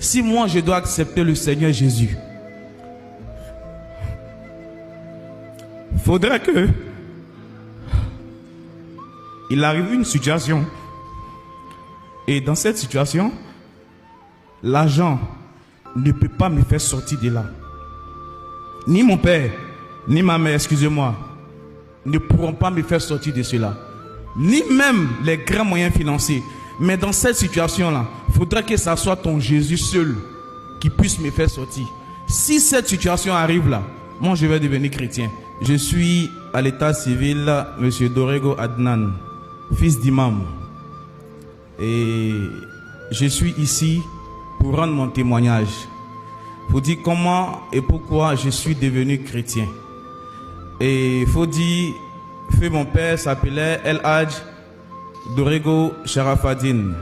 Si moi je dois accepter le Seigneur Jésus, faudrait que il arrive une situation, et dans cette situation, l'argent ne peut pas me faire sortir de là. Ni mon père, ni ma mère, excusez-moi, ne pourront pas me faire sortir de cela. Ni même les grands moyens financiers. Mais dans cette situation-là, il faudrait que ce soit ton Jésus seul qui puisse me faire sortir. Si cette situation arrive là, moi je vais devenir chrétien. Je suis à l'état civil, M. Dorego Adnan, fils d'imam. Et je suis ici pour rendre mon témoignage. Il faut dire comment et pourquoi je suis devenu chrétien. Et il faut dire que mon père s'appelait El Hadj Dorego Sharafadine.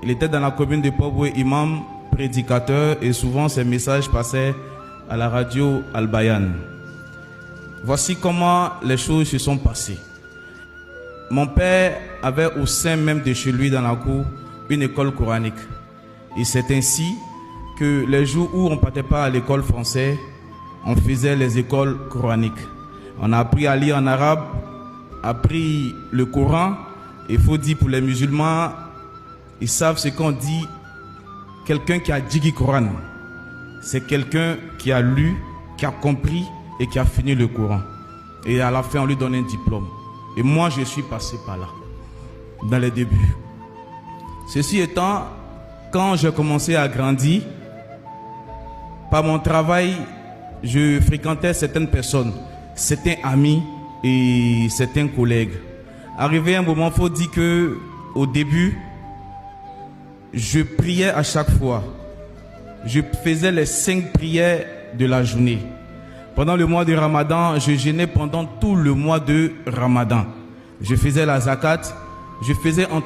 Il était dans la commune de Pobwe, imam, prédicateur, et souvent ses messages passaient à la radio Al-Bayan. Voici comment les choses se sont passées. Mon père avait au sein même de chez lui dans la cour une école coranique. Et c'est ainsi que les jours où on ne partait pas à l'école française, on faisait les écoles coraniques. On a appris à lire en arabe, appris le Coran. Il faut dire pour les musulmans, ils savent ce qu'on dit. Quelqu'un qui a dit le Coran, c'est quelqu'un qui a lu, qui a compris et qui a fini le Coran. Et à la fin, on lui donne un diplôme. Et moi, je suis passé par là, dans les débuts. Ceci étant, quand j'ai commencé à grandir, par mon travail, je fréquentais certaines personnes, certains amis et certains collègues. Arrivé un moment, il faut dire que au début, je priais à chaque fois. Je faisais les 5 prières de la journée. Pendant le mois de Ramadan, je jeûnais pendant tout le mois de Ramadan. Je faisais la zakat, je faisais en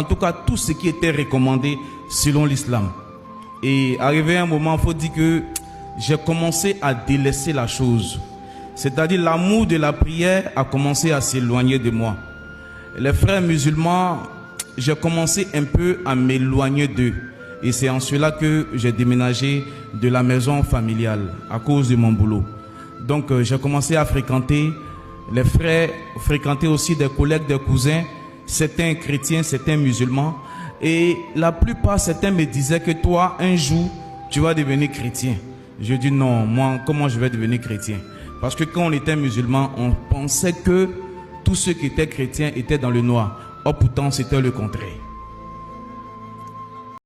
tout cas tout ce qui était recommandé selon l'islam. Et arrivé un moment, il faut dire que j'ai commencé à délaisser la chose. C'est-à-dire l'amour de la prière a commencé à s'éloigner de moi. Les frères musulmans, j'ai commencé un peu à m'éloigner d'eux. Et c'est en cela que j'ai déménagé de la maison familiale à cause de mon boulot. Donc j'ai commencé à fréquenter les frères, fréquenter aussi des collègues, des cousins, certains chrétiens, certains musulmans. Et la plupart, certains me disaient que toi, un jour, tu vas devenir chrétien. Je dis non, moi, comment je vais devenir chrétien? Parce que quand on était musulman, on pensait que tous ceux qui étaient chrétiens étaient dans le noir. Or pourtant, c'était le contraire.